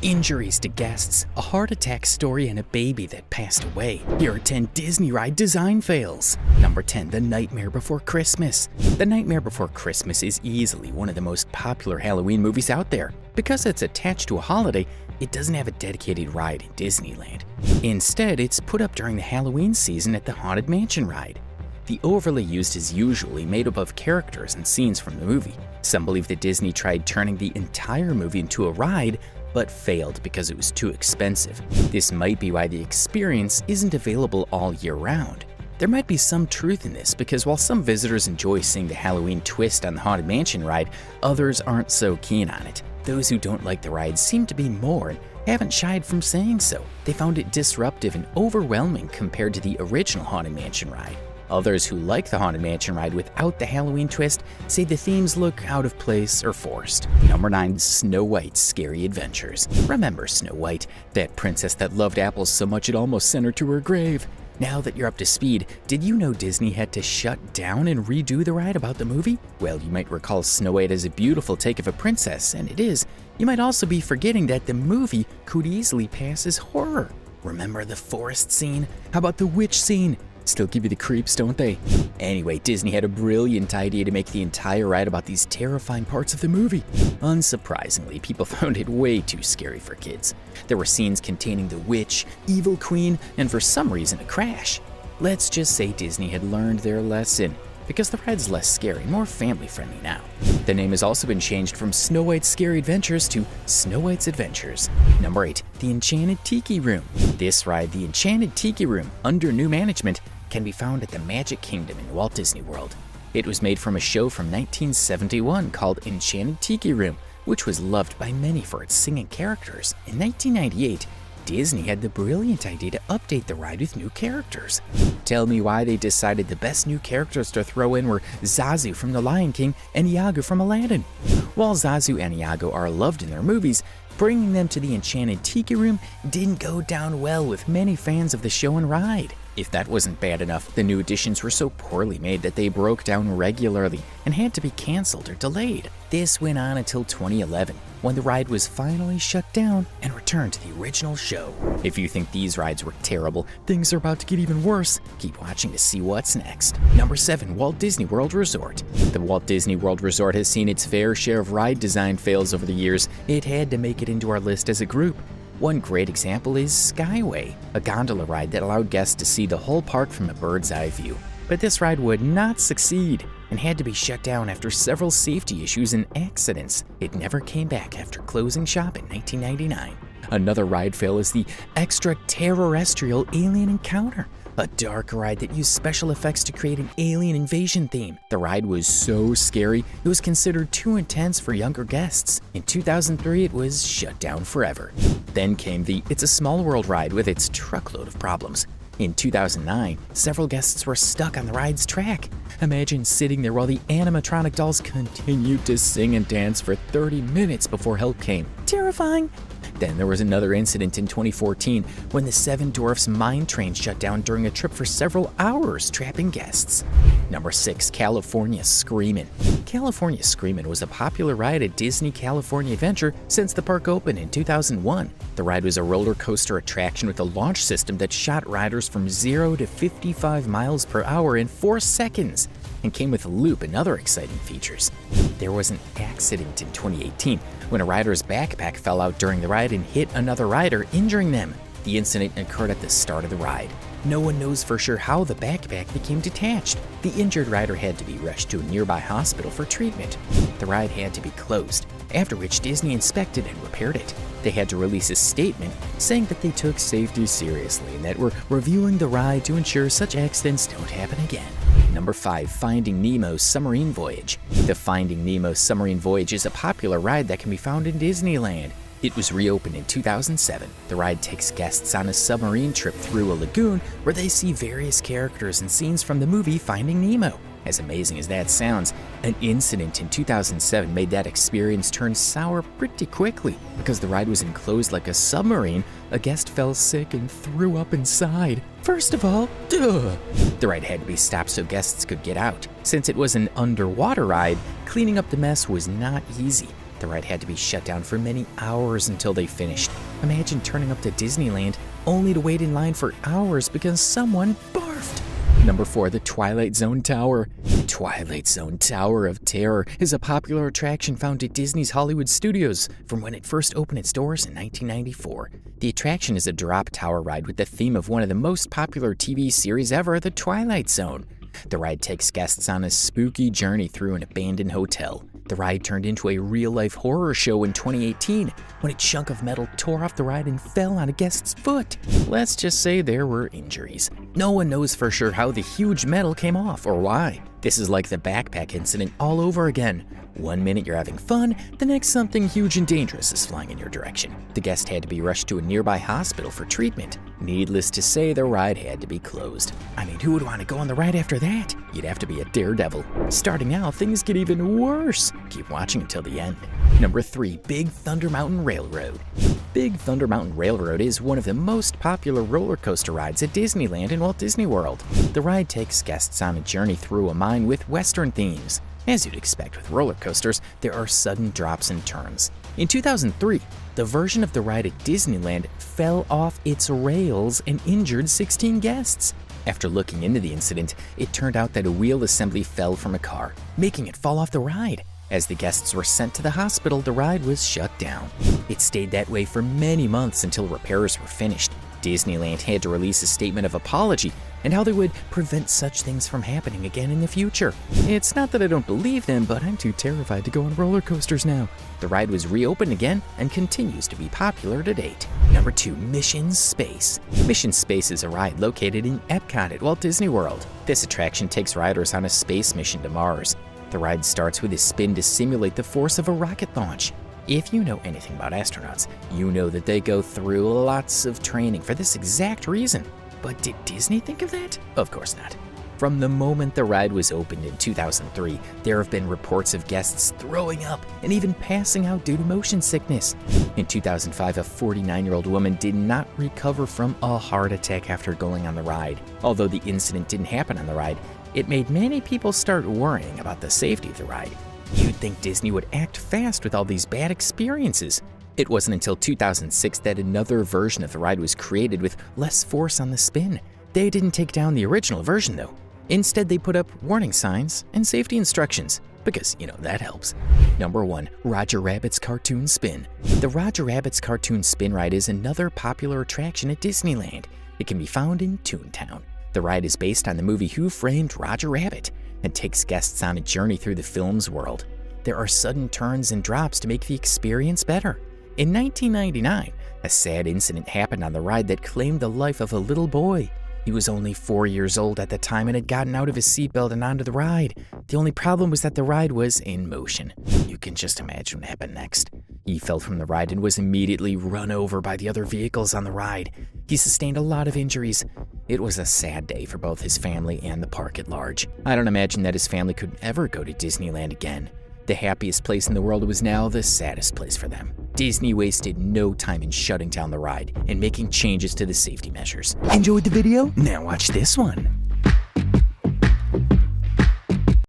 injuries to guests, a heart attack story, and a baby that passed away. Here are 10 Disney ride design fails. Number 10. The Nightmare Before Christmas. The Nightmare Before Christmas is easily one of the most popular Halloween movies out there. Because it's attached to a holiday, it doesn't have a dedicated ride in Disneyland. Instead, it's put up during the Halloween season at the Haunted Mansion ride. The overlay used is usually made up of characters and scenes from the movie. Some believe that Disney tried turning the entire movie into a ride, but failed because it was too expensive. This might be why the experience isn't available all year round. There might be some truth in this because while some visitors enjoy seeing the Halloween twist on the Haunted Mansion ride, others aren't so keen on it. Those who don't like the ride seem to be more and haven't shied from saying so. They found it disruptive and overwhelming compared to the original Haunted Mansion ride. Others who like the Haunted Mansion ride without the Halloween twist say the themes look out of place or forced. Number 9. Snow White's Scary Adventures. Remember Snow White, that princess that loved apples so much it almost sent her to her grave. Now that you're up to speed, did you know Disney had to shut down and redo the ride about the movie? Well, you might recall Snow White as a beautiful take of a princess, and it is. You might also be forgetting that the movie could easily pass as horror. Remember the forest scene? How about the witch scene? Still give you the creeps, don't they? Anyway, Disney had a brilliant idea to make the entire ride about these terrifying parts of the movie. Unsurprisingly, people found it way too scary for kids. There were scenes containing the witch, evil queen, and for some reason a crash. Let's just say Disney had learned their lesson, because the ride's less scary, more family-friendly now. The name has also been changed from Snow White's Scary Adventures to Snow White's Adventures. Number 8. The Enchanted Tiki Room. This ride, the Enchanted Tiki Room, under new management, can be found at the Magic Kingdom in Walt Disney World. It was made from a show from 1971 called Enchanted Tiki Room, which was loved by many for its singing characters. In 1998, Disney had the brilliant idea to update the ride with new characters. Tell me why they decided the best new characters to throw in were Zazu from The Lion King and Iago from Aladdin. While Zazu and Iago are loved in their movies, bringing them to the Enchanted Tiki Room didn't go down well with many fans of the show and ride. If that wasn't bad enough, the new additions were so poorly made that they broke down regularly and had to be canceled or delayed. This went on until 2011, when the ride was finally shut down and returned to the original show. If you think these rides were terrible, things are about to get even worse. Keep watching to see what's next. Number 7. Walt Disney World Resort. The Walt Disney World Resort has seen its fair share of ride design fails over the years. It had to make it into our list as a group. One great example is Skyway, a gondola ride that allowed guests to see the whole park from a bird's eye view. But this ride would not succeed and had to be shut down after several safety issues and accidents. It never came back after closing shop in 1999. Another ride fail is the extraterrestrial alien encounter, a dark ride that used special effects to create an alien invasion theme. The ride was so scary, it was considered too intense for younger guests. In 2003, it was shut down forever. Then came the It's a Small World ride with its truckload of problems. In 2009, several guests were stuck on the ride's track. Imagine sitting there while the animatronic dolls continued to sing and dance for 30 minutes before help came. Terrifying! Then there was another incident in 2014 when the Seven Dwarfs Mine Train shut down during a trip for several hours, trapping guests. Number 6. California Screamin'. California Screamin' was a popular ride at Disney California Adventure since the park opened in 2001. The ride was a roller coaster attraction with a launch system that shot riders from 0 to 55 miles per hour in 4 seconds and came with a loop and other exciting features. There was an accident in 2018 when a rider's backpack fell out during the ride and hit another rider, injuring them. The incident occurred at the start of the ride. No one knows for sure how the backpack became detached. The injured rider had to be rushed to a nearby hospital for treatment. The ride had to be closed, after which Disney inspected and repaired it. They had to release a statement saying that they took safety seriously and that were reviewing the ride to ensure such accidents don't happen again. Number 5. Finding Nemo's Submarine Voyage. The Finding Nemo Submarine Voyage is a popular ride that can be found in Disneyland. It was reopened in 2007. The ride takes guests on a submarine trip through a lagoon where they see various characters and scenes from the movie Finding Nemo. As amazing as that sounds, an incident in 2007 made that experience turn sour pretty quickly. Because the ride was enclosed like a submarine, a guest fell sick and threw up inside. First of all, duh! The ride had to be stopped so guests could get out. Since it was an underwater ride, cleaning up the mess was not easy. The The ride had to be shut down for many hours until they finished. Imagine turning up to Disneyland only to wait in line for hours because someone barfed. Number 4, the Twilight Zone Tower. The Twilight Zone Tower of Terror is a popular attraction found at Disney's Hollywood Studios from when it first opened its doors in 1994. The attraction is a drop tower ride with the theme of one of the most popular TV series ever, The Twilight Zone. The ride takes guests on a spooky journey through an abandoned hotel. The ride turned into a real-life horror show in 2018 when a chunk of metal tore off the ride and fell on a guest's foot. Let's just say there were injuries. No one knows for sure how the huge metal came off or why. This is like the backpack incident all over again. One minute you're having fun, the next something huge and dangerous is flying in your direction. The guest had to be rushed to a nearby hospital for treatment. Needless to say, the ride had to be closed. I mean, who would want to go on the ride after that? You'd have to be a daredevil. Starting out, things get even worse. Keep watching until the end. Number 3, Big Thunder Mountain Railroad. Big Thunder Mountain Railroad is one of the most popular roller coaster rides at Disneyland and Walt Disney World. The ride takes guests on a journey through a mine with Western themes. As you'd expect with roller coasters, there are sudden drops and turns. In 2003, the version of the ride at Disneyland fell off its rails and injured 16 guests. After looking into the incident, it turned out that a wheel assembly fell from a car, making it fall off the ride. As the guests were sent to the hospital, the ride was shut down. It stayed that way for many months until repairs were finished. Disneyland had to release a statement of apology and how they would prevent such things from happening again in the future. It's not that I don't believe them, but I'm too terrified to go on roller coasters now. The ride was reopened again and continues to be popular to date. Number 2, Mission Space. Mission Space is a ride located in Epcot at Walt Disney World. This attraction takes riders on a space mission to Mars. The ride starts with a spin to simulate the force of a rocket launch. If you know anything about astronauts, you know that they go through lots of training for this exact reason. But did Disney think of that? Of course not. From the moment the ride was opened in 2003, there have been reports of guests throwing up and even passing out due to motion sickness. In 2005, a 49-year-old woman did not recover from a heart attack after going on the ride. Although the incident didn't happen on the ride, it made many people start worrying about the safety of the ride. You'd think Disney would act fast with all these bad experiences. It wasn't until 2006 that another version of the ride was created with less force on the spin. They didn't take down the original version though. Instead, they put up warning signs and safety instructions, because, that helps. Number 1, Roger Rabbit's Cartoon Spin. The Roger Rabbit's Cartoon Spin ride is another popular attraction at Disneyland. It can be found in Toontown. The ride is based on the movie Who Framed Roger Rabbit and takes guests on a journey through the film's world. There are sudden turns and drops to make the experience better. In 1999, a sad incident happened on the ride that claimed the life of a little boy. He was only 4 years old at the time and had gotten out of his seatbelt and onto the ride. The only problem was that the ride was in motion. You can just imagine what happened next. He fell from the ride and was immediately run over by the other vehicles on the ride. He sustained a lot of injuries. It was a sad day for both his family and the park at large. I don't imagine that his family could ever go to Disneyland again. The happiest place in the world was now the saddest place for them. Disney wasted no time in shutting down the ride and making changes to the safety measures. Enjoyed the video? Now watch this one.